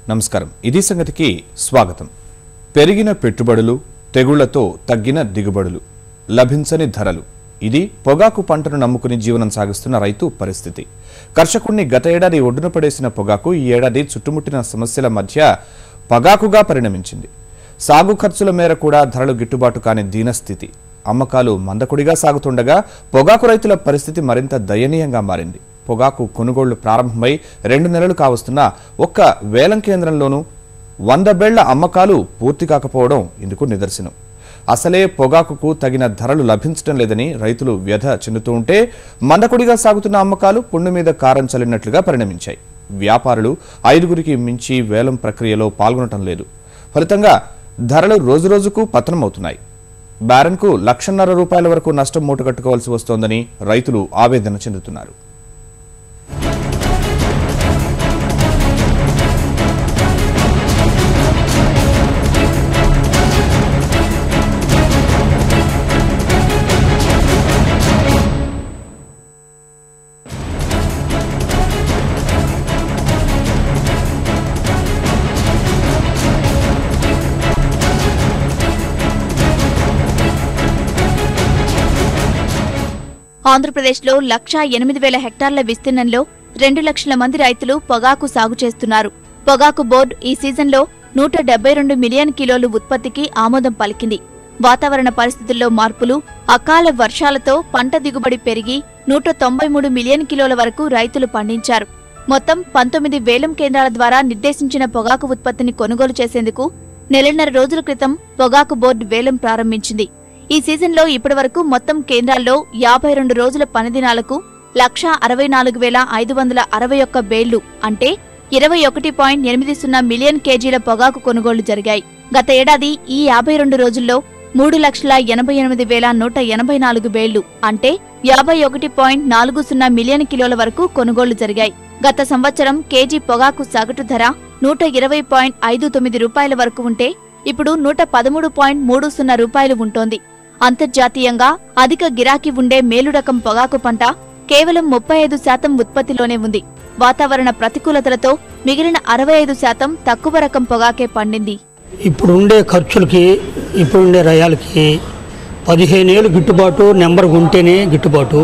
నమస్కారం ఇది సంగతికి స్వాగతం పెరిగిన పెట్టుబడులు తెగుళ్లతో తగ్గిన దిగుబడులు లభించని ధరలు ఇది పొగాకు పంటను నమ్ముకుని జీవనం సాగిస్తున్న రైతు పరిస్థితి కర్షకుడిని గత ఏడాది ఒడ్డున పడేసిన పొగాకు ఈ ఏడాది చుట్టుముట్టిన సమస్యల మధ్య పొగాకుగా పరిణమించింది సాగు ఖర్చుల మేర కూడా ధరలు గిట్టుబాటు కాని దీనస్థితి అమ్మకాలు మందకొడిగా సాగుతుండగా పొగాకు రైతుల పరిస్థితి మరింత దయనీయంగా మారింది పొగాకు కొనుగోళ్లు ప్రారంభమై 2 నెలలు కావస్తున్నా ఒక్క వేలం కేంద్రంలోనూ 100 బేళ్ల అమ్మకాలు పూర్తి కాకపోవడం ఇందుకు నిదర్శనం అసలే పొగాకుకు తగిన ధరలు లభించడం లేదని రైతులు వ్యధ చెందుతూ ఉంటే మందకొడిగా సాగుతున్న అమ్మకాలు పుండు మీద కారం చల్లినట్లుగా పరిణమించాయి వ్యాపారులు 5గురికి మించి వేలం ప్రక్రియలో పాల్గొనడం లేదు ఫలితంగా ధరలు రోజురోజుకు పతనమవుతున్నాయి బ్యారెన్కు ₹1,50,000 వరకు నష్టం మూటగట్టుకోవాల్సి వస్తోందని రైతులు ఆవేదన చెందుతున్నారు ఆంధ్రప్రదేశ్లో 1,08,000 హెక్టార్ల విస్తీర్ణంలో 2 లక్షల మంది రైతులు పొగాకు సాగు చేస్తున్నారు. పొగాకు బోర్డు ఈ సీజన్లో 172 మిలియన్ కిలోలు ఉత్పత్తికి ఆమోదం పలికింది. వాతావరణ పరిస్థితుల్లో మార్పులు, అకాల వర్షాలతో పంట దిగుబడి పెరిగి 193 మిలియన్ కిలోల వరకు రైతులు పండించారు. మొత్తం 19 వేలం కేంద్రాల ద్వారా నిర్దేశించిన పొగాకు ఉత్పత్తిని కొనుగోలు చేసేందుకు నెలన్నర రోజుల క్రితం పొగాకు బోర్డు వేలం ప్రారంభించింది. ఈ సీజన్లో ఇప్పటివరకు మొత్తం కేంద్రాల్లో 52 రోజుల పనిదినాలకు 1,64,561 బేళ్లు అంటే 21.80 మిలియన్ కేజీల పొగాకు కొనుగోళ్లు జరిగాయి. గత ఏడాది ఈ 52 రోజుల్లో 3,88,184 బేళ్లు అంటే 51.40 మిలియన్ కిలోల వరకు కొనుగోళ్లు జరిగాయి. గత సంవత్సరం కేజీ పొగాకు సగటు ధర ₹120.59 వరకు ఉంటే ఇప్పుడు ₹113.30 ఉంటోంది. అంతర్జాతీయంగా అధిక గిరాకీ ఉండే మేలురకం పొగాకు పంట కేవలం 35% ఉత్పత్తిలోనే ఉంది. వాతావరణ ప్రతికూలతలతో మిగిలిన 65% తక్కువ రకం పొగాకే పండింది. ఇప్పుడుండే ఖర్చులకి ఇప్పుడుండే రయాలకి 15 ఏళ్ళు గిట్టుబాటు నెంబర్ ఉంటేనే గిట్టుబాటు,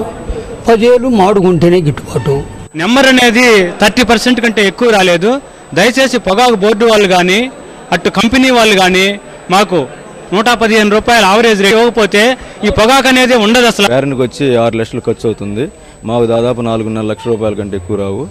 10 ఏళ్ళు మాడు ఉంటేనే గిట్టుబాటు. నెంబర్ అనేది 30% కంటే ఎక్కువ రాలేదు. దయచేసి పొగాకు బోర్డు వాళ్ళు కానీ అటు కంపెనీ వాళ్ళు కానీ మాకు ₹115 ఆవరేజ్ రేట్ ఇవ్వకపోతే ఈ పొగాకు అనేది ఉండదు. అసలు బ్యారెన్కి వచ్చి 6 లక్షలు ఖర్చు అవుతుంది. మాకు దాదాపు ₹4.5 లక్షల కంటే ఎక్కువ రావు.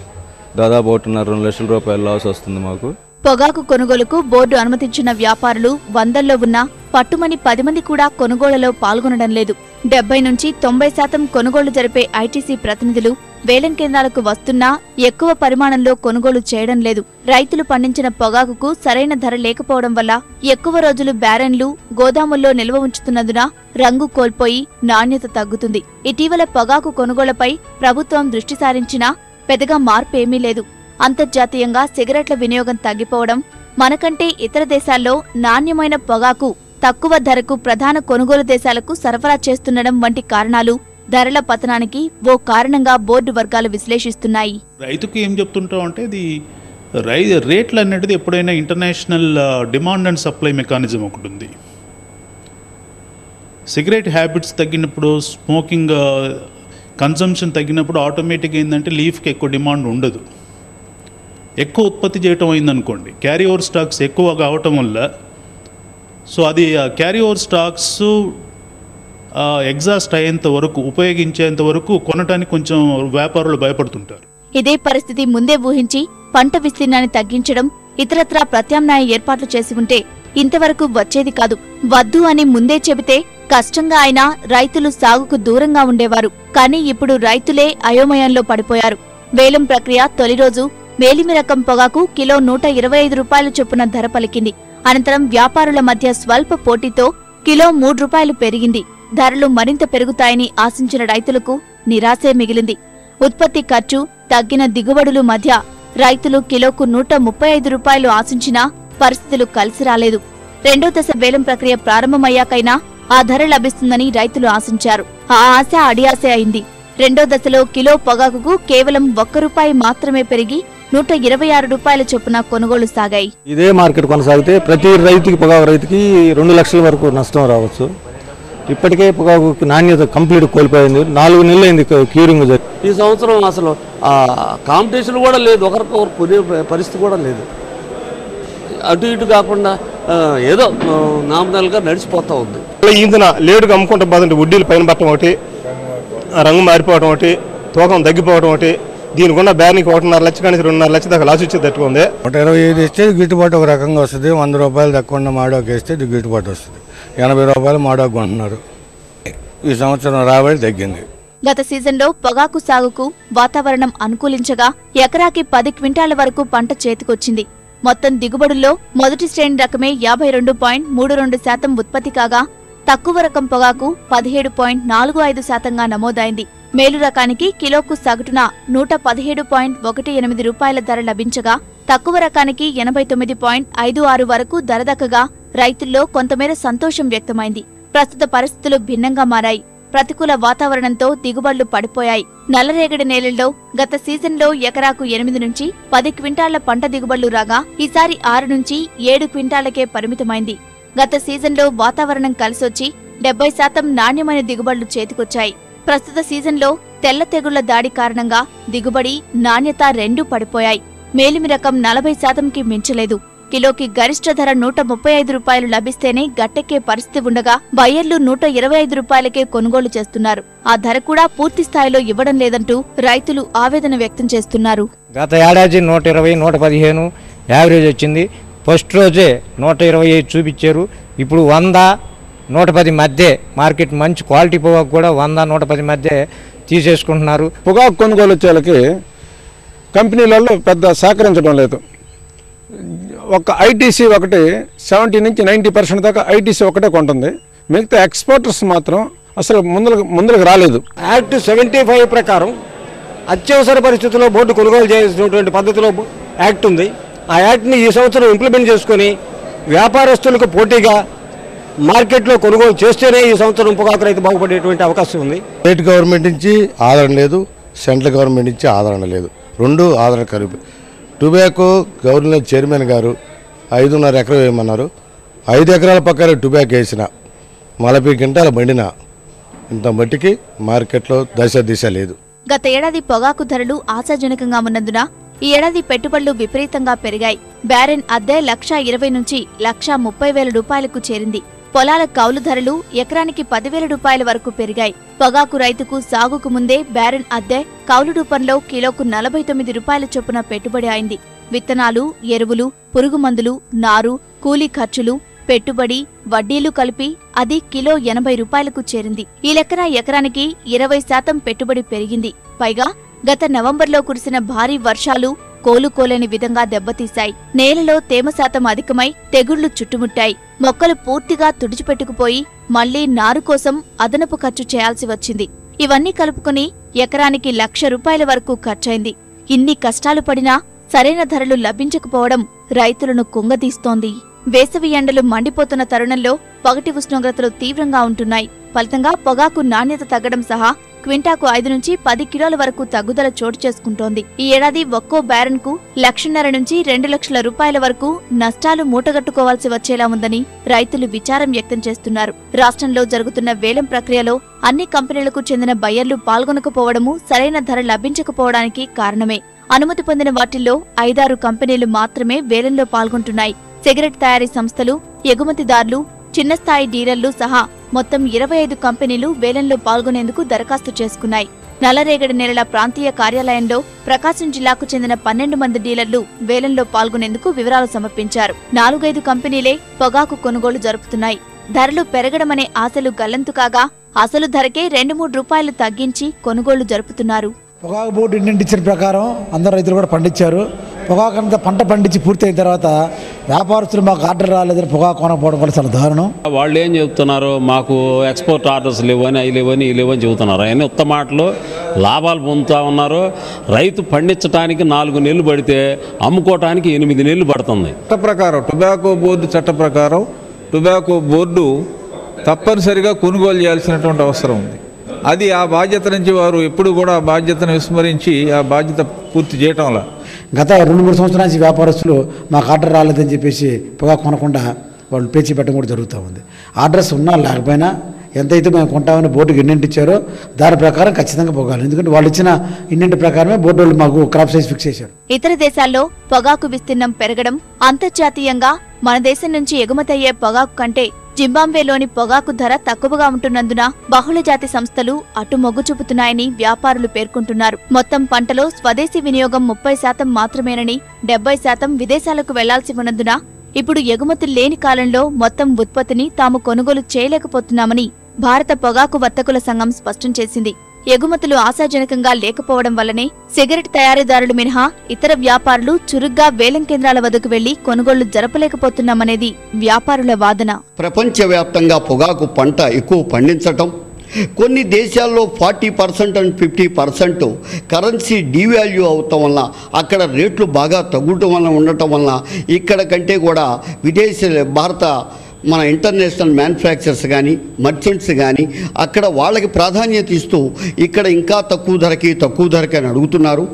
దాదాపు ₹1.5-2 లక్షల లాస్ వస్తుంది మాకు. పొగాకు కొనుగోలుకు బోర్డు అనుమతించిన వ్యాపారులు 100లో ఉన్నా పట్టుమని 10 మంది కూడా కొనుగోళ్లలో పాల్గొనడం లేదు. 70 నుంచి 90% కొనుగోళ్లు జరిపే ఐటీసీ ప్రతినిధులు వేలం కేంద్రాలకు వస్తున్నా ఎక్కువ పరిమాణంలో కొనుగోలు చేయడం లేదు. రైతులు పండించిన పొగాకుకు సరైన ధర లేకపోవడం వల్ల ఎక్కువ రోజులు బ్యారెన్లు గోదాముల్లో నిల్వ ఉంచుతున్నందున రంగు కోల్పోయి నాణ్యత తగ్గుతుంది. ఇటీవల పొగాకు కొనుగోళ్లపై ప్రభుత్వం దృష్టి సారించినా పెద్దగా మార్పేమీ లేదు. అంతర్జాతీయంగా సిగరెట్ల వినియోగం తగ్గిపోవడం, మనకంటే ఇతర దేశాల్లో నాణ్యమైన పొగాకు తక్కువ ధరకు ప్రధాన కొనుగోలు దేశాలకు సరఫరా చేస్తుండడం వంటి కారణాలు ధరల పతనానికి ఓ కారణంగా బోర్డు వర్గాలు విశ్లేషిస్తున్నాయి. రైతుకు ఏం చెప్తుంటాం అంటే ఇది రేట్లు అనేది ఎప్పుడైనా international demand and supply mechanism ఒకటి ఉంది. సిగరెట్ హ్యాబిట్స్ తగ్గినప్పుడు, స్మోకింగ్ కన్సంప్షన్ తగ్గినప్పుడు ఆటోమేటిక్గా ఏంటంటే లీఫ్కి ఎక్కువ డిమాండ్ ఉండదు. ఎక్కువ ఉత్పత్తి చేయటం అయిందనుకోండి, క్యారీ ఓవర్ స్టాక్స్ ఎక్కువ కావటం వల్ల సో అది క్యారీ ఓవర్ స్టాక్స్ ఎగ్జాస్ట్ అయ్యేంత వరకు, ఉపయోగించేంత వరకు కొనటానికి కొంచెం వ్యాపారులు భయపడుతుంటారు. ఇదే పరిస్థితి ముందే ఊహించి పంట విస్తీర్ణాన్ని తగ్గించడం, ఇతరత్రా ప్రత్యామ్నాయ ఏర్పాట్లు చేసి ఉంటే ఇంతవరకు వచ్చేది కాదు. వద్దు అని ముందే చెబితే కష్టంగా అయినా రైతులు సాగుకు దూరంగా ఉండేవారు. కానీ ఇప్పుడు రైతులే అయోమయంలో పడిపోయారు. వేలం ప్రక్రియ తొలి రోజు మేలిమి రకం పొగాకు కిలో ₹125 చొప్పున ధర పలికింది. అనంతరం వ్యాపారుల మధ్య స్వల్ప పోటీతో కిలో ₹3 పెరిగింది. ధరలు మరింత పెరుగుతాయని ఆశించిన రైతులకు నిరాశే మిగిలింది. ఉత్పత్తి ఖర్చు, తగ్గిన దిగుబడులు మధ్య రైతులు కిలోకు ₹135 ఆశించినా పరిస్థితులు కలిసి రాలేదు. రెండో దశ వేలం ప్రక్రియ ప్రారంభమయ్యాకైనా ఆ ధర లభిస్తుందని రైతులు ఆశించారు. ఆ ఆశ అడియాసే అయింది. రెండో దశలో కిలో పొగాకుకు కేవలం ₹1 మాత్రమే పెరిగి 126 రూపాయల చొప్పున కొనుగోలు సాగాయి. ఇదే మార్కెట్ కొనసాగితే ప్రతి రైతుకి పొగాకు రైతుకి 2 లక్షల వరకు నష్టం రావచ్చు. ఇప్పటికే పొగాకు నాణ్యత కంప్లీట్ కోల్పోయింది. 4 నెలలు అయింది క్యూరింగ్. ఈ సంవత్సరం అసలు కాంపిటీషన్ కూడా లేదు, ఒకరికొకరు కొనే పరిస్థితి కూడా లేదు. అటు ఇటు కాకుండా ఏదో నామినల్గా నడిచిపోతూ ఉంది. ఈందున లేటుగా అమ్ముకుంటే బాధంటే వడ్డీలు పైన పట్టడం ఒకటి, రంగు మారిపోవడం ఒకటి, తూకం తగ్గిపోవడం ఒకటి, దీనికి ఉన్న బ్యానికి 1.5 లక్ష కానీ 2.5 లక్ష దాకా లాస్ వచ్చేది తట్టుకుంది. 125 ఇస్తే గిట్టుబాటు ఒక రకంగా వస్తుంది. 100 రూపాయలు తక్కువ ఉన్న మాడోకి వేస్తే గిట్టుబాటు వస్తుంది. 80 రూపాయలు మాడోకు కొంటున్నారు. ఈ సంవత్సరం రాబడి తగ్గింది. గత సీజన్లో పొగాకు సాగుకు వాతావరణం అనుకూలించగా ఎకరాకి 10 క్వింటాల వరకు పంట చేతికొచ్చింది. మొత్తం దిగుబడుల్లో మొదటి శ్రేణి రకమే 52.32% ఉత్పత్తి కాగా తక్కువ రకం పొగాకు 17.45%గా నమోదైంది. మేలు రకానికి కిలోకు సగటున 117.18 రూపాయల ధర లభించగా తక్కువ రకానికి 89.56 వరకు ధర దక్కగా రైతుల్లో కొంతమేర సంతోషం వ్యక్తమైంది. ప్రస్తుత పరిస్థితులు భిన్నంగా మారాయి. ప్రతికూల వాతావరణంతో దిగుబడులు పడిపోయాయి. నల్లరేగడి నేలల్లో గత సీజన్లో ఎకరాకు 8 నుంచి 10 క్వింటాళ్ల పంట దిగుబడులు రాగా ఈసారి 6 నుంచి 7 క్వింటాళ్లకే పరిమితమైంది. గత సీజన్లో వాతావరణం కలిసొచ్చి 70% నాణ్యమైన దిగుబడులు చేతికొచ్చాయి. ప్రస్తుత సీజన్లో తెల్ల తెగుళ్ల దాడి కారణంగా దిగుబడి, నాణ్యత రెండూ పడిపోయాయి. మేలిమి రకం 40%కి మించలేదు. కిలోకి గరిష్ట ధర 135 రూపాయలు లభిస్తేనే గట్టెక్కే పరిస్థితి ఉండగా బయ్యర్లు 125 రూపాయలకే కొనుగోలు చేస్తున్నారు. ఆ ధర కూడా పూర్తి స్థాయిలో ఇవ్వడం లేదంటూ రైతులు ఆవేదన వ్యక్తం చేస్తున్నారు. గత ఏడాది 120, 115 యావరేజ్ వచ్చింది. ఫస్ట్ రోజే 125 చూపించారు. ఇప్పుడు 100, 110 మధ్య మార్కెట్ మంచి క్వాలిటీ పొగాకు కూడా 100, 110 మధ్య తీసేసుకుంటున్నారు. పొగాకు కొనుగోలు వచ్చేళ్ళకి కంపెనీలలో పెద్ద సహకరించడం లేదు. ఒక ఐటీసీ ఒకటి 70 నుంచి 90% దాకా ఐటీసీ ఒకటే కొంటుంది. మిగతా ఎక్స్పోర్టర్స్ మాత్రం అసలు ముందుకు రాలేదు. యాక్ట్ 75 ప్రకారం అత్యవసర పరిస్థితుల్లో బోర్డు కొనుగోలు చేసినటువంటి పద్ధతిలో యాక్ట్ ఉంది. ఆ యాక్ట్ని ఈ సంవత్సరం ఇంప్లిమెంట్ చేసుకుని వ్యాపారస్తులకు పోటీగా మార్కెట్లో కొనుగోలు చేస్తేనే ఈ సంవత్సరం పొగాకు రైతు బాగుపడేటువంటి అవకాశం ఉంది. స్టేట్ గవర్నమెంట్ నుంచి ఆదరణ లేదు, సెంట్రల్ గవర్నమెంట్ నుంచి ఆదరణ లేదు. రెండు ఆదరణ కలిపి టొబాకో గవర్నర్ చైర్మన్ గారు 5.5 ఎకరం వేయమన్నారు. 5 ఎకరాల పక్కన టొబాకో వేసిన 40 క్వింటాల బండిన ఇంత మట్టికి మార్కెట్లో దిశ లేదు. గత ఏడాది పొగాకు ధరలు ఆశాజనకంగా ఉన్నందున ఈ ఏడాది పెట్టుబడులు విపరీతంగా పెరిగాయి. బ్యారెన్ అద్దె 1,20,000 నుంచి 1,30,000 రూపాయలకు చేరింది. పొలాల కౌలు ధరలు ఎకరానికి 10,000 రూపాయల వరకు పెరిగాయి. పొగాకు రైతుకు సాగుకు ముందే బ్యారెన్ అద్దె కౌలు రూపంలో కిలోకు 49 రూపాయల చొప్పున పెట్టుబడి అయింది. విత్తనాలు, ఎరువులు, పురుగుమందులు, నారు, కూలీ ఖర్చులు, పెట్టుబడి, వడ్డీలు కలిపి అది కిలో 80 రూపాయలకు చేరింది. ఈ లెక్కన ఎకరానికి 20% పెట్టుబడి పెరిగింది. పైగా గత నవంబర్లో కురిసిన భారీ వర్షాలు కోలుకోలేని విధంగా దెబ్బతీశాయి. నేలలో తేమ శాతం అధికమై తెగుళ్లు చుట్టుముట్టాయి. మొక్కలు పూర్తిగా తుడిచిపెట్టుకుపోయి మళ్లీ నారు కోసం అదనపు ఖర్చు చేయాల్సి వచ్చింది. ఇవన్నీ కలుపుకుని ఎకరానికి 1,00,000 రూపాయల వరకు ఖర్చయింది. ఇన్ని కష్టాలు పడినా సరైన ధరలు లభించకపోవడం రైతులను కుంగదీస్తోంది. వేసవి ఎండలు మండిపోతున్న తరుణంలో పగటి ఉష్ణోగ్రతలు తీవ్రంగా ఉంటున్నాయి. ఫలితంగా పొగాకు నాణ్యత తగ్గడం సహా క్వింటాకు 5 నుంచి 10 కిలోల వరకు తగ్గుదల చోటు చేసుకుంటోంది. ఈ ఏడాది ఒక్కో బ్యారెన్ కు 1,50,000 నుంచి 2 లక్షల రూపాయల వరకు నష్టాలు మూటగట్టుకోవాల్సి వచ్చేలా ఉందని రైతులు విచారం వ్యక్తం చేస్తున్నారు. రాష్ట్రంలో జరుగుతున్న వేలం ప్రక్రియలో అన్ని కంపెనీలకు చెందిన బయ్యర్లు పాల్గొనకపోవడము సరైన ధర లభించకపోవడానికి కారణమే. అనుమతి పొందిన వాటిల్లో 5-6 కంపెనీలు మాత్రమే వేలంలో పాల్గొంటున్నాయి. సిగరెట్ తయారీ సంస్థలు, ఎగుమతిదారులు, చిన్న స్థాయి డీలర్లు సహా మొత్తం 25 కంపెనీలు వేలంలో పాల్గొనేందుకు దరఖాస్తు చేసుకున్నాయి. నల్లరేగడి నేలల ప్రాంతీయ కార్యాలయంలో ప్రకాశం జిల్లాకు చెందిన 12 మంది డీలర్లు వేలంలో పాల్గొనేందుకు వివరాలు సమర్పించారు. 4-5 కంపెనీలే పొగాకు కొనుగోలు జరుపుతున్నాయి. ధరలు పెరగడమనే ఆశలు గల్లంతు కాగా అసలు ధరకే 2-3 రూపాయలు తగ్గించి కొనుగోలు జరుపుతున్నారు. పొగాకు బోర్డు ఇండియన్ ప్రకారం అందరు రైతులు కూడా పండించారు. పొగాకు అంతా పంట పండించి పూర్తయిన తర్వాత వ్యాపారస్తులు మాకు ఆర్డర్ రాలేదని పొగాకు కొనకపోవడం కూడా చాలా దారుణం. వాళ్ళు ఏం చెబుతున్నారు, మాకు ఎక్స్పోర్ట్ ఆర్డర్స్ లేవని, అవి లేవని, ఇవి లేవని చెబుతున్నారు. అవన్నీ ఉత్త మాటలు. లాభాలు పొందుతూ ఉన్నారు. రైతు పండించడానికి 4 నెలలు పడితే అమ్ముకోవటానికి 8 నెలలు పడుతుంది. చట్ట ప్రకారం టొబాకో బోర్డు చట్ట ప్రకారం టొబాకో బోర్డు తప్పనిసరిగా కొనుగోలు చేయాల్సినటువంటి అవసరం ఉంది. అది ఆ బాధ్యత నుంచి వారు ఎప్పుడు కూడా ఆ బాధ్యతను విస్మరించి ఆ బాధ్యత పూర్తి చేయటంలా గత 2-3 సంవత్సరాల నుంచి వ్యాపారస్తులు మాకు ఆర్డర్ రాలేదని చెప్పేసి పొగాకు కొనకుండా వాళ్ళు పేచి పెట్టడం కూడా జరుగుతూ ఉంది. ఆర్డర్స్ ఉన్నా లేకపోయినా ఎంతైతే మేము కొంటామని బోర్డుకి ఎన్నింటి ఇచ్చారో దాని ప్రకారం ఖచ్చితంగా పోగాలి. ఎందుకంటే వాళ్ళు ఇచ్చిన ఇన్నింటి ప్రకారమే బోర్డు వాళ్ళు మాకు క్రాప్ సైజ్ ఫిక్స్ చేశారు. ఇతర దేశాల్లో పొగాకు విస్తీర్ణం పెరగడం, అంతర్జాతీయంగా మన దేశం నుంచి ఎగుమతయ్యే పొగాకు కంటే జింబాబ్వేలోని పొగాకు ధర తక్కువగా ఉంటున్నందున బహుళజాతి సంస్థలు అటు మొగ్గు చూపుతున్నాయని వ్యాపారులు పేర్కొంటున్నారు. మొత్తం పంటలో స్వదేశీ వినియోగం 30% మాత్రమేనని, 70% విదేశాలకు వెళ్లాల్సి ఉన్నందున ఇప్పుడు ఎగుమతులు లేని కాలంలో మొత్తం ఉత్పత్తిని తాము కొనుగోలు చేయలేకపోతున్నామని భారత పొగాకు వర్తకుల సంఘం స్పష్టం చేసింది. ఎగుమతులు ఆశాజనకంగా లేకపోవడం వల్లనే సిగరెట్ తయారీదారులు మినహా ఇతర వ్యాపారులు చురుగ్గా వేలం కేంద్రాల వద్దకు వెళ్లి కొనుగోళ్లు జరపలేకపోతున్నామనేది వ్యాపారుల వాదన. ప్రపంచవ్యాప్తంగా పొగాకు పంట ఎక్కువ పండించటం, కొన్ని దేశాల్లో 40% అండ్ 50% కరెన్సీ డివాల్యూ అవటం వలన అక్కడ రేట్లు బాగా తగ్గటం వలన ఉండటం వలన ఇక్కడ కంటే కూడా మన ఇంటర్నేషనల్ మ్యానుఫ్యాక్చరర్స్ కానీ మర్చెంట్స్ కానీ అక్కడ వాళ్ళకి ప్రాధాన్యత ఇస్తూ ఇక్కడ ఇంకా తక్కువ ధరకి అని అడుగుతున్నారు.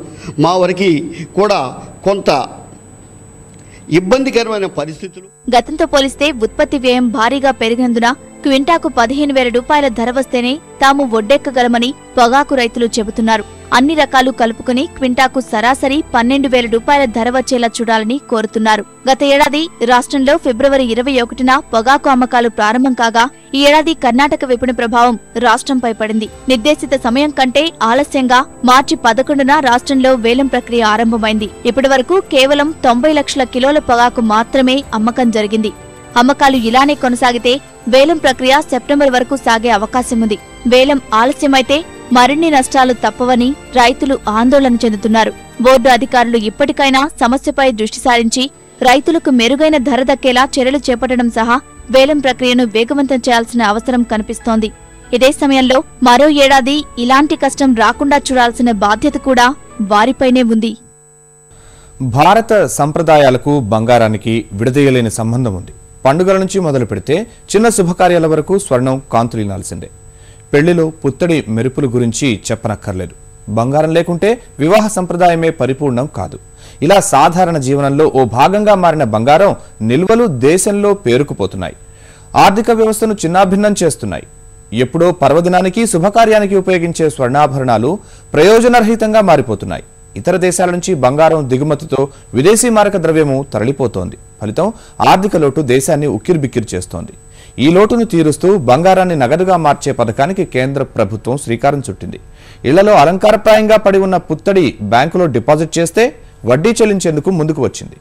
మా వరకు కూడా కొంత ఇబ్బందికరమైన పరిస్థితులు. గతంతో పోలిస్తే ఉత్పత్తి వ్యయం భారీగా పెరిగినందున క్వింటాకు 15,000 రూపాయల ధర వస్తేనే తాము ఒడ్డెక్కగలమని పొగాకు రైతులు చెబుతున్నారు. అన్ని రకాలు కలుపుకుని క్వింటాకు సరాసరి 12,000 రూపాయల ధర వచ్చేలా చూడాలని కోరుతున్నారు. గత ఏడాది రాష్ట్రంలో ఫిబ్రవరి 21న పొగాకు అమ్మకాలు ప్రారంభం కాగా ఈ ఏడాది కర్ణాటక విపణి ప్రభావం రాష్ట్రంపై పడింది. నిర్దేశిత సమయం కంటే ఆలస్యంగా మార్చి 11న రాష్ట్రంలో వేలం ప్రక్రియ ఆరంభమైంది. ఇప్పటివరకు కేవలం 90 లక్షల కిలోల పొగాకు మాత్రమే అమ్మకం జరిగింది. అమ్మకాలు ఇలానే కొనసాగితే వేలం ప్రక్రియ సెప్టెంబర్ వరకు సాగే అవకాశం ఉంది. వేలం ఆలస్యమైతే మరిన్ని నష్టాలు తప్పవని రైతులు ఆందోళన చెందుతున్నారు. బోర్డు అధికారులు ఇప్పటికైనా సమస్యపై దృష్టి సారించి రైతులకు మెరుగైన ధర దక్కేలా చర్యలు చేపట్టడం సహా వేలం ప్రక్రియను వేగవంతం చేయాల్సిన అవసరం కనిపిస్తోంది. ఇదే సమయంలో మరో ఏడాది ఇలాంటి కష్టం రాకుండా చూడాల్సిన బాధ్యత కూడా వారిపైనే ఉంది. భారత సంప్రదాయాలకు బంగారానికి విడదీయలేని సంబంధం ఉంది. పండుగల నుంచి మొదలు పెడితే చిన్న శుభకార్యాల వరకు స్వర్ణం కాంతులీనాల్సిందే. పెళ్లిలో పుత్తడి మెరుపుల గురించి చెప్పనక్కర్లేదు. బంగారం లేకుంటే వివాహ సంప్రదాయమే పరిపూర్ణం కాదు. ఇలా సాధారణ జీవనంలో ఓ భాగంగా మారిన బంగారం నిల్వలు దేశంలో పేరుకుపోతున్నాయి. ఆర్థిక వ్యవస్థను చిన్నాభిన్నం చేస్తున్నాయి. ఎప్పుడో పర్వదినానికి శుభకార్యానికి ఉపయోగించే స్వర్ణాభరణాలు ప్రయోజనరహితంగా మారిపోతున్నాయి. ఇతర దేశాల నుంచి బంగారం దిగుమతితో విదేశీ మారక ద్రవ్యము తరలిపోతోంది. ఫలితం ఆర్థిక లోటు దేశాన్ని ఉక్కిరిబిక్కిరి చేస్తోంది. ఈ లోటును తీరుస్తూ బంగారాన్ని నగదుగా మార్చే పథకానికి కేంద్ర ప్రభుత్వం శ్రీకారం చుట్టింది. ఇళ్లలో అలంకారప్రాయంగా పడి ఉన్న పుత్తడి బ్యాంకులో డిపాజిట్ చేస్తే వడ్డీ చెల్లించేందుకు ముందుకు వచ్చింది.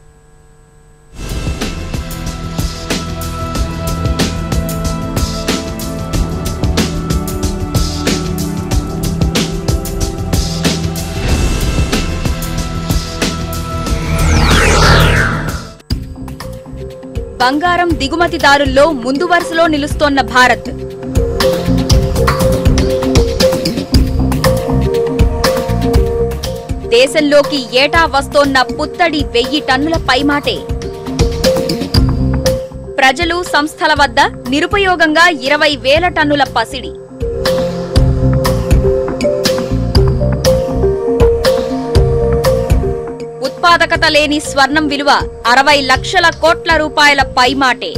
బంగారం దిగుమతిదారుల్లో ముందు వరుసలో నిలుస్తోన్న భారత్. దేశంలోకి ఏటా వస్తోన్న పుత్తడి 1000 టన్నుల పైమాటే. ప్రజలు, సంస్థల వద్ద నిరుపయోగంగా 20,000 టన్నుల పసిడి. ఉత్పాదకత లేని స్వర్ణం విలువ 60 లక్షల కోట్ల రూపాయల పైమాటే.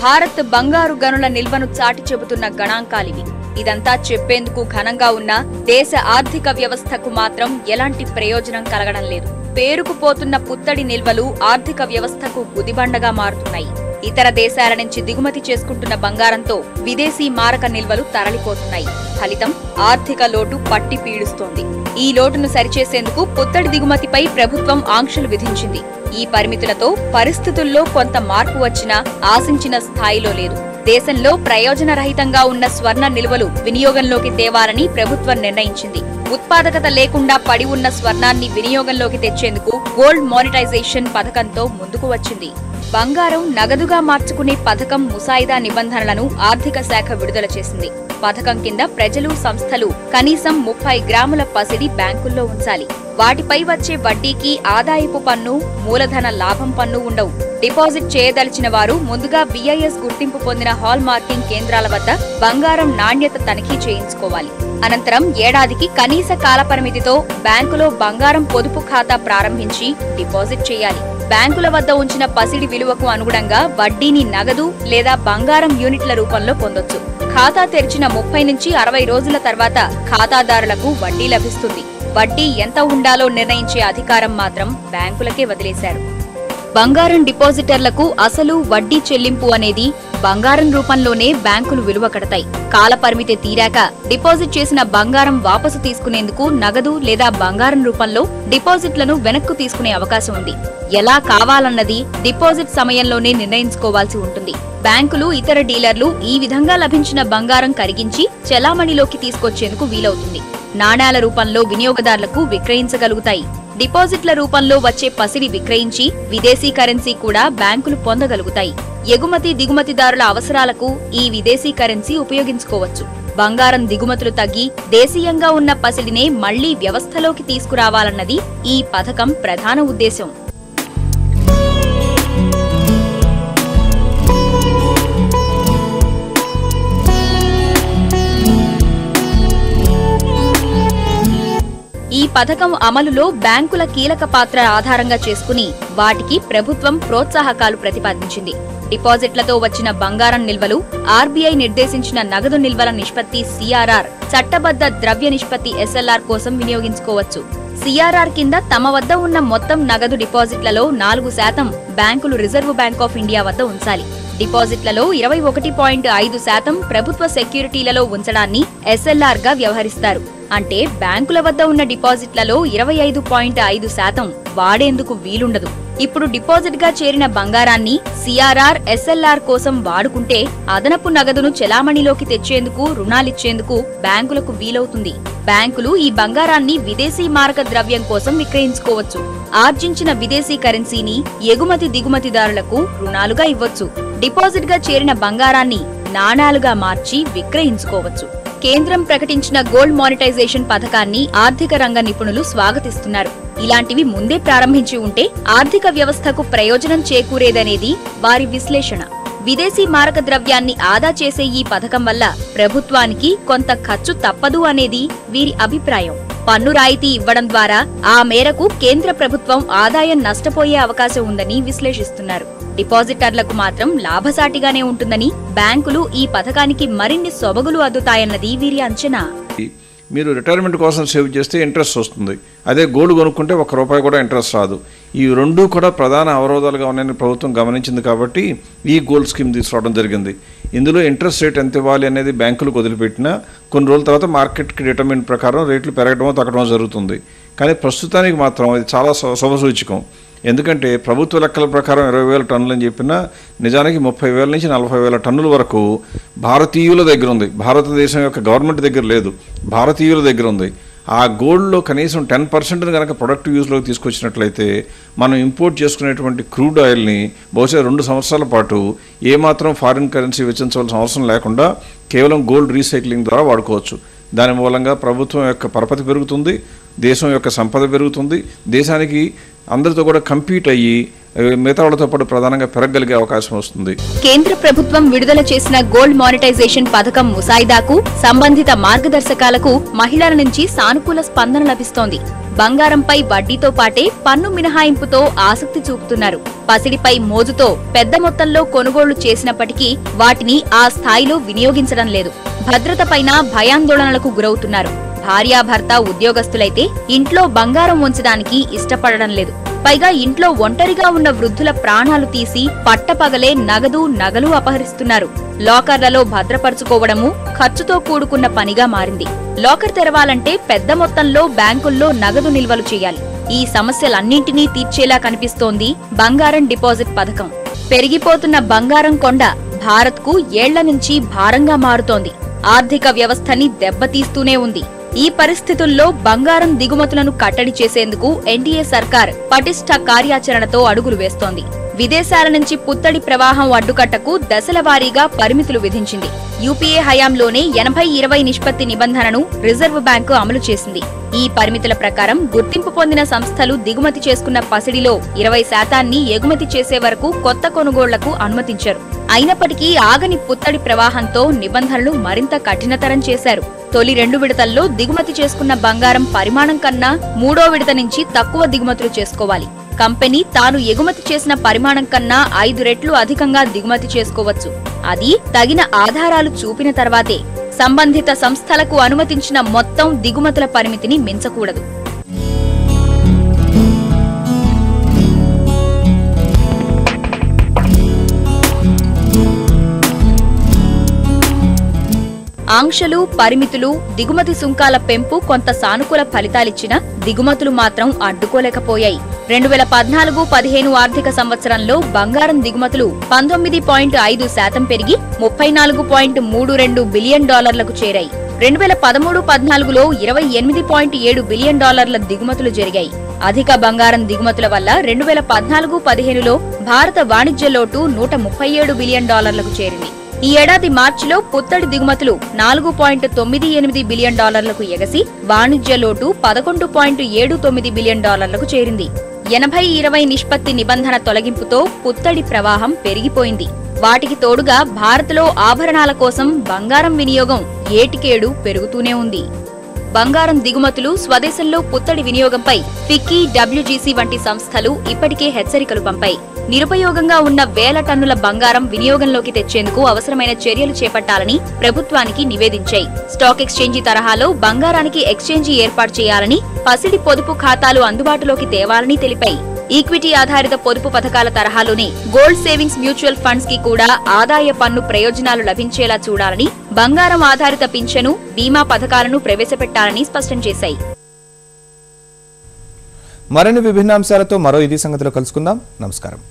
భారత్ బంగారు గనుల నిల్వను చాటి చెబుతున్న గణాంకాలివి. ఇదంతా చెప్పేందుకు ఘనంగా ఉన్న దేశ ఆర్థిక వ్యవస్థకు మాత్రం ఎలాంటి ప్రయోజనం కలగడం లేదు. పేరుకుపోతున్న పుత్తడి నిల్వలు ఆర్థిక వ్యవస్థకు గుదిబండగా మారుతున్నాయి. ఇతర దేశాల నుంచి దిగుమతి చేసుకుంటున్న బంగారంతో విదేశీ మారక నిల్వలు తరలిపోతున్నాయి. ఫలితం ఆర్థిక లోటు పట్టి పీడుస్తోంది. ఈ లోటును సరిచేసేందుకు పుత్తడి దిగుమతిపై ప్రభుత్వం ఆంక్షలు విధించింది. ఈ పరిమితులతో పరిస్థితుల్లో కొంత మార్పు వచ్చినా ఆశించిన స్థాయిలో లేదు. దేశంలో ప్రయోజనరహితంగా ఉన్న స్వర్ణ నిల్వలు వినియోగంలోకి తేవాలని ప్రభుత్వం నిర్ణయించింది. ఉత్పాదకత లేకుండా పడి ఉన్న స్వర్ణాన్ని వినియోగంలోకి తెచ్చేందుకు గోల్డ్ మానిటైజేషన్ పథకంతో ముందుకు వచ్చింది. బంగారం నగదుగా మార్చుకునే పథకం ముసాయిదా నిబంధనలను ఆర్థిక శాఖ విడుదల చేసింది. పథకం కింద ప్రజలు, సంస్థలు కనీసం 30 గ్రాముల పసిడి బ్యాంకుల్లో ఉంచాలి. వాటిపై వచ్చే వడ్డీకి ఆదాయపు పన్ను, మూలధన లాభం పన్ను ఉండవు. డిపాజిట్ చేయదలిచిన వారు ముందుగా BIS గుర్తింపు పొందిన హాల్ మార్కింగ్ కేంద్రాల వద్ద బంగారం నాణ్యత తనిఖీ చేయించుకోవాలి. అనంతరం ఏడాదికి కనీస కాలపరిమితితో బ్యాంకులో బంగారం పొదుపు ఖాతా ప్రారంభించి డిపాజిట్ చేయాలి. బ్యాంకుల వద్ద ఉంచిన పసిడి విలువకు అనుగుణంగా వడ్డీని నగదు లేదా బంగారం యూనిట్ల రూపంలో పొందొచ్చు. ఖాతా తెరిచిన 30 నుంచి 60 రోజుల తర్వాత ఖాతాదారులకు వడ్డీ లభిస్తుంది. వడ్డీ ఎంత ఉండాలో నిర్ణయించే అధికారం మాత్రం బ్యాంకులకే వదిలేశారు. బంగారం డిపాజిటర్లకు అసలు వడ్డీ చెల్లింపు అనేది బంగారం రూపంలోనే బ్యాంకులు విలువ కడతాయి. కాలపరిమితి తీరాక డిపాజిట్ చేసిన బంగారం వాపసు తీసుకునేందుకు నగదు లేదా బంగారం రూపంలో డిపాజిట్లను వెనక్కు తీసుకునే అవకాశం ఉంది. ఎలా కావాలన్నది డిపాజిట్ సమయంలోనే నిర్ణయించుకోవాల్సి ఉంటుంది. బ్యాంకులు, ఇతర డీలర్లు ఈ విధంగా లభించిన బంగారం కరిగించి చెలామణిలోకి తీసుకొచ్చేందుకు వీలవుతుంది. నాణేల రూపంలో వినియోగదారులకు విక్రయించగలుగుతాయి. డిపాజిట్ల రూపంలో వచ్చే పసిడి విక్రయించి విదేశీ కరెన్సీ కూడా బ్యాంకులు పొందగలుగుతాయి. ఎగుమతి దిగుమతిదారుల అవసరాలకు ఈ విదేశీ కరెన్సీ ఉపయోగించుకోవచ్చు. బంగారం దిగుమతులు తగ్గి దేశీయంగా ఉన్న పసిడినే మళ్లీ వ్యవస్థలోకి తీసుకురావాలన్నది ఈ పథకం ప్రధాన ఉద్దేశం. ఈ పథకం అమలులో బ్యాంకుల కీలక పాత్ర ఆధారంగా చేసుకుని వాటికి ప్రభుత్వం ప్రోత్సాహకాలు ప్రతిపాదించింది. డిపాజిట్లతో వచ్చిన బంగారం నిల్వలు RBI నిర్దేశించిన నగదు నిల్వల నిష్పత్తి CRR, చట్టబద్ధ ద్రవ్య నిష్పత్తి SLR కోసం వినియోగించుకోవచ్చు. CRR కింద తమ వద్ద ఉన్న మొత్తం నగదు డిపాజిట్లలో 4% బ్యాంకులు రిజర్వ్ బ్యాంక్ ఆఫ్ ఇండియా వద్ద ఉంచాలి. డిపాజిట్లలో 21.5% ప్రభుత్వ సెక్యూరిటీలలో ఉంచడాన్ని SLR గా వ్యవహరిస్తారు. అంటే బ్యాంకుల వద్ద ఉన్న డిపాజిట్లలో 25.5% వాడేందుకు వీలుండదు. ఇప్పుడు డిపాజిట్ గా చేరిన బంగారాన్ని CRR, SLR కోసం వాడుకుంటే అదనపు నగదును చెలామణిలోకి తెచ్చేందుకు, రుణాలిచ్చేందుకు బ్యాంకులకు వీలవుతుంది. బ్యాంకులు ఈ బంగారాన్ని విదేశీ మారక ద్రవ్యం కోసం విక్రయించుకోవచ్చు. ఆర్జించిన విదేశీ కరెన్సీని ఎగుమతి దిగుమతిదారులకు రుణాలుగా ఇవ్వచ్చు. డిపాజిట్ గా చేరిన బంగారాన్ని నాణాలుగా మార్చి విక్రయించుకోవచ్చు. కేంద్రం ప్రకటించిన గోల్డ్ మానిటైజేషన్ పథకాన్ని ఆర్థిక రంగ నిపుణులు స్వాగతిస్తున్నారు. ఇలాంటివి ముందే ప్రారంభించి ఉంటే ఆర్థిక వ్యవస్థకు ప్రయోజనం చేకూరేదనేది వారి విశ్లేషణ. విదేశీ మారక ద్రవ్యాన్ని ఆదా చేసే ఈ పథకం వల్ల ప్రభుత్వానికి కొంత ఖర్చు తప్పదు అనేది వీరి అభిప్రాయం. పన్ను రాయితీ ఇవ్వడం ద్వారా ఆ మేరకు కేంద్ర ప్రభుత్వం ఆదాయం నష్టపోయే అవకాశం ఉందని విశ్లేషిస్తున్నారు. డిపాజిటర్లకు మాత్రం లాభసాటిగానే ఉంటుందని, బ్యాంకులు ఈ పథకానికి మరిన్ని సొబగులు అద్దుతాయన్నది వీరి అంచనా. మీరు రిటైర్మెంట్ కోసం సేవ్ చేస్తే ఇంట్రెస్ట్ వస్తుంది. అదే గోల్డ్ కొనుక్కుంటే ₹1 కూడా ఇంట్రెస్ట్ రాదు. ఈ రెండూ కూడా ప్రధాన అవరోధాలుగా ఉన్నాయని ప్రభుత్వం గమనించింది కాబట్టి ఈ గోల్డ్ స్కీమ్ తీసుకురావడం జరిగింది. ఇందులో ఇంట్రెస్ట్ రేట్ ఎంత ఇవ్వాలి అనేది బ్యాంకులకు వదిలిపెట్టినా కొన్ని రోజుల తర్వాత మార్కెట్కి డిటర్మిన్ ప్రకారం రేట్లు పెరగడమో తగ్గడమో జరుగుతుంది. కానీ ప్రస్తుతానికి మాత్రం ఇది చాలా శుభసూచకం. ఎందుకంటే ప్రభుత్వ లెక్కల ప్రకారం 20,000 టన్నులు అని చెప్పినా నిజానికి 30,000 నుంచి 40,000 టన్నుల వరకు భారతీయుల దగ్గర ఉంది. భారతదేశం యొక్క గవర్నమెంట్ దగ్గర లేదు, భారతీయుల దగ్గర ఉంది. ఆ గోల్డ్లో కనీసం 10% కనుక ప్రొడక్టివ్ యూస్లోకి తీసుకొచ్చినట్లయితే మనం ఇంపోర్ట్ చేసుకునేటువంటి క్రూడ్ ఆయిల్ని బహుశా 2 సంవత్సరాల పాటు ఏమాత్రం ఫారిన్ కరెన్సీ వెచ్చించవలసిన అవసరం లేకుండా కేవలం గోల్డ్ రీసైక్లింగ్ ద్వారా వాడుకోవచ్చు. దాని మూలంగా ప్రభుత్వం యొక్క పరపతి పెరుగుతుంది, దేశం యొక్క సంపద పెరుగుతుంది, దేశానికి అందరితో కూడా కంపీట్ అయ్యి మిగతా వాళ్ళతో పాటు ప్రధానంగా పెరగగలిగే అవకాశం వస్తుంది. కేంద్ర ప్రభుత్వం విడుదల చేసిన గోల్డ్ మానిటైజేషన్ పథకం ముసాయిదాకు, సంబంధిత మార్గదర్శకాలకు మహిళల నుంచి సానుకూల స్పందన లభిస్తోంది. బంగారంపై వడ్డీతో పాటే పన్ను మినహాయింపుతో ఆసక్తి చూపుతున్నారు. పసిడిపై మోజుతో పెద్ద మొత్తంలో కొనుగోళ్లు చేసినప్పటికీ వాటిని ఆ స్థాయిలో వినియోగించడం లేదు. భద్రతపైన భయాందోళనలకు గురవుతున్నారు. భార్యాభర్త ఉద్యోగస్తులైతే ఇంట్లో బంగారం ఉంచడానికి ఇష్టపడడం లేదు. పైగా ఇంట్లో ఒంటరిగా ఉన్న వృద్ధుల ప్రాణాలు తీసి పట్టపగలే నగలు అపహరిస్తున్నారు. లాకర్లలో భద్రపరుచుకోవడము ఖర్చుతో కూడుకున్న పనిగా మారింది. లాకర్ తెరవాలంటే పెద్ద మొత్తంలో బ్యాంకుల్లో నగదు నిల్వలు చేయాలి. ఈ సమస్యలన్నింటినీ తీర్చేలా కనిపిస్తోంది బంగారం డిపాజిట్ పథకం. పెరిగిపోతున్న బంగారం కొండ భారత్కు ఏళ్ల నుంచి భారంగా మారుతోంది. ఆర్థిక వ్యవస్థని దెబ్బతీస్తూనే ఉంది. ఈ పరిస్థితుల్లో బంగారం దిగుమతులను కట్టడి చేసేందుకు ఎన్డీఏ సర్కార్ పటిష్ట కార్యాచరణతో అడుగులు వేస్తోంది. విదేశాల నుంచి పుత్తడి ప్రవాహం అడ్డుకట్టకు దశల వారీగా పరిమితులు విధించింది. యూపీఏ హయాంలోనే 80-20 నిష్పత్తి నిబంధనను రిజర్వ్ బ్యాంకు అమలు చేసింది. ఈ పరిమితుల ప్రకారం గుర్తింపు పొందిన సంస్థలు దిగుమతి చేసుకున్న పసిడిలో 20% ఎగుమతి చేసే వరకు కొత్త కొనుగోళ్లకు అనుమతించారు. అయినప్పటికీ ఆగని పుత్తడి ప్రవాహంతో నిబంధనలు మరింత కఠినతరం చేశారు. తొలి 2 విడతల్లో దిగుమతి చేసుకున్న బంగారం పరిమాణం కన్నా 3వ విడత నుంచి తక్కువ దిగుమతులు చేసుకోవాలి. కంపెనీ తాను ఎగుమతి చేసిన పరిమాణం కన్నా 5 రెట్లు అధికంగా దిగుమతి చేసుకోవచ్చు. అది తగిన ఆధారాలు చూపిన తర్వాతే. సంబంధిత సంస్థలకు అనుమతించిన మొత్తం దిగుమతుల పరిమితిని మించకూడదు. ఆంక్షలు, పరిమితులు, దిగుమతి సుంకాల పెంపు కొంత సానుకూల ఫలితాలిచ్చినా దిగుమతులు మాత్రం అడ్డుకోలేకపోయాయి. 2014-15 ఆర్థిక సంవత్సరంలో బంగారం దిగుమతులు 19.5% పెరిగి $34.32 బిలియన్ చేరాయి. 2013-14లో $28.7 బిలియన్ దిగుమతులు జరిగాయి. అధిక బంగారం దిగుమతుల వల్ల 2014-15లో భారత వాణిజ్య లోటు $137 బిలియన్ చేరింది. ఈ ఏడాది మార్చిలో పుత్తడి దిగుమతులు $4.98 బిలియన్ ఎగసి వాణిజ్య లోటు $11.79 బిలియన్ చేరింది. 80-20 నిష్పత్తి నిబంధన తొలగింపుతో పుత్తడి ప్రవాహం పెరిగిపోయింది. వాటికి తోడుగా భారత్లో ఆభరణాల కోసం బంగారం వినియోగం ఏటికేడు పెరుగుతూనే ఉంది. బంగారం దిగుమతులు, స్వదేశంలో పుత్తడి వినియోగంపై ఫిక్కీ, WGC వంటి సంస్థలు ఇప్పటికే హెచ్చరికలు పంపాయి. నిరుపయోగంగా ఉన్న వేల టన్నుల బంగారం వినియోగంలోకి తెచ్చేందుకు అవసరమైన చర్యలు చేపట్టాలని ప్రభుత్వానికి నివేదించాయి. స్టాక్ ఎక్స్చేంజీ తరహాలో బంగారానికి ఎక్స్చేంజీ ఏర్పాటు చేయాలని, పసిడి పొదుపు ఖాతాలు అందుబాటులోకి తేవాలని తెలిపాయి. ఈక్విటీ ఆధారిత పొదుపు పథకాల తరహాలోనే గోల్డ్ సేవింగ్స్ మ్యూచువల్ ఫండ్స్ కి కూడా ఆదాయ పన్ను ప్రయోజనాలు లభించేలా చూడాలని, బంగారం ఆధారిత పింఛను, బీమా పథకాలను ప్రవేశపెట్టాలని స్పష్టం చేశాయి. మరిన్ని విభిన్న అంశాలతో మరో ఇది సంగతిలో కలుసుకుందాం. నమస్కారం.